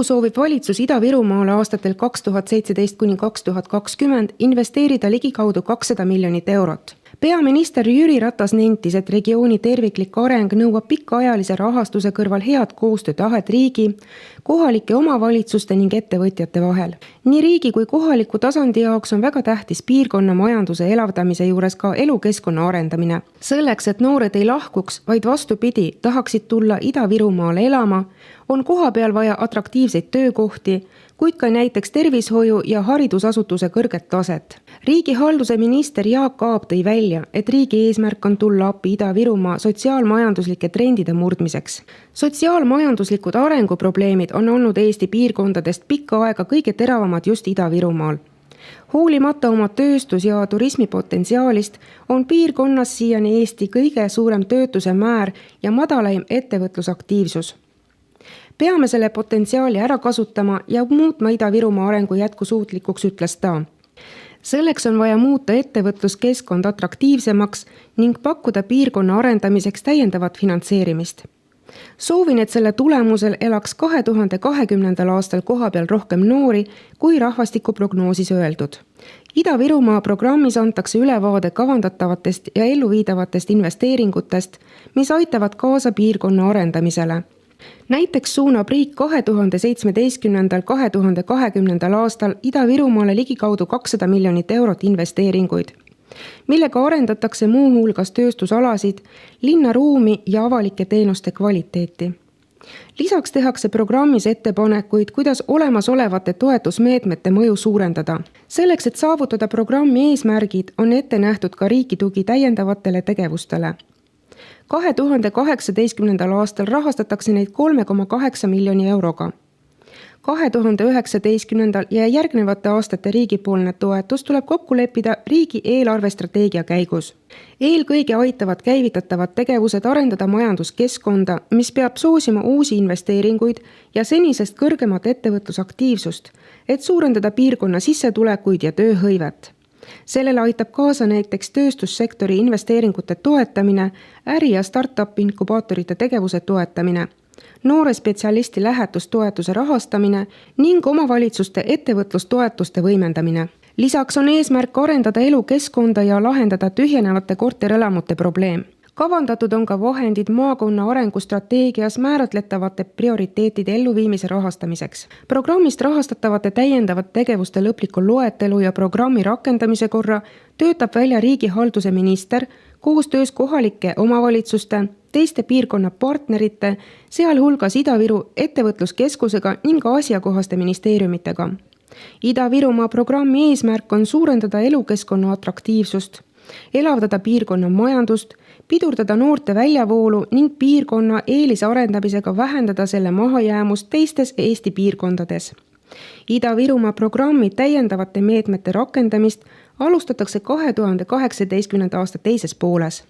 soovib valitsus Ida-Virumaale aastatel 2017–2020 investeerida ligikaudu 200 miljonit eurot. Peaminister Jüri Ratas nentis, et regiooni terviklik areng nõuab pikaajalise rahastuse kõrval head koostöötahet riigi, kohalike omavalitsuste ning ettevõtjate vahel. Nii riigi kui kohaliku tasandi jaoks on väga tähtis piirkonna majanduse elavdamise juures ka elukeskkonna arendamine. Selleks, et noored ei lahkuks, vaid vastupidi, tahaksid tulla Ida-Virumaale elama, on kohapeal vaja atraktiivseid töökohti, kuid ka näiteks tervishoiu ja haridusasutuse kõrget taset. Riigihalduse minister Jaak Aab tõi välja, et riigi eesmärk on tulla appi Ida-Virumaa sotsiaalmajanduslike trendide murdmiseks. Sotsiaalmajanduslikud arenguprobleemid on olnud Eesti piirkondadest pikka aega kõige teravamad just Ida-Virumaal. Hoolimata oma tööstus- ja turismipotentsiaalist on piirkonnas siiani Eesti kõige suurem töötuse määr ja madalaim ettevõtlusaktiivsus. Peame selle potentsiaali ära kasutama ja muutma Ida-Virumaa arengu jätkusuutlikuks, ütles ta. Selleks on vaja muuta ettevõtluskeskkond atraktiivsemaks ning pakkuda piirkonna arendamiseks täiendavat finantseerimist. Soovin, et selle tulemusel elaks 2020. aastal kohapeal rohkem noori kui rahvastikuprognoosis öeldud. Ida-Virumaa programmis antakse ülevaade kavandatavatest ja elluviidavatest investeeringutest, mis aitavad kaasa piirkonna arendamisele. Näiteks suunab riik 2017–2020 aastal Ida-Virumaale ligikaudu 200 miljonit eurot investeeringuid, millega arendatakse muu hulgas tööstusalasid, linnaruumi ja avalike teenuste kvaliteeti. Lisaks tehakse programmis ettepanekuid, kuidas olemasolevate toetusmeetmete mõju suurendada. Selleks, et saavutada programmi eesmärgid, on ette nähtud ka riigi tugi täiendavatele tegevustele. 2018. aastal rahastatakse neid 3,8 miljoni euroga. 2019. ja järgnevate aastate riigipoolne toetus tuleb kokku leppida riigi eelarvestrateegia käigus. Eelkõige aitavad käivitatavad tegevused arendada majanduskeskkonda, mis peab soosima uusi investeeringuid ja senisest kõrgemat ettevõtlusaktiivsust, et suurendada piirkonna sissetulekuid ja tööhõivet. Sellele aitab kaasa näiteks tööstussektori investeeringute toetamine, äri- ja start-up inkubaatorite tegevuse toetamine, noore spetsialisti lähetustoetuse rahastamine ning omavalitsuste ettevõtlustoetuste võimendamine. Lisaks on eesmärk arendada elukeskkonda ja lahendada tühjenevate korterelamute probleem. Kavandatud on ka vahendid maakonna arengustrateegias määratletavate prioriteetide elluviimise rahastamiseks. Programmist rahastatavate täiendavate tegevuste lõpliku loetelu ja programmi rakendamise korra töötab välja riigihalduse minister koostöös kohalike omavalitsuste, teiste piirkonna partnerite, sealhulgas Ida-Viru ettevõtluskeskusega ning asjakohaste ministeeriumitega. Ida-Virumaa programmi eesmärk on suurendada elukeskkonna atraktiivsust, elavdada piirkonna majandust, pidurdada noorte väljavoolu ning piirkonna eelise arendamisega vähendada selle mahajäämust teistes Eesti piirkondades. Ida-Virumaa programmi täiendavate meetmete rakendamist alustatakse 2018. aasta teises pooles.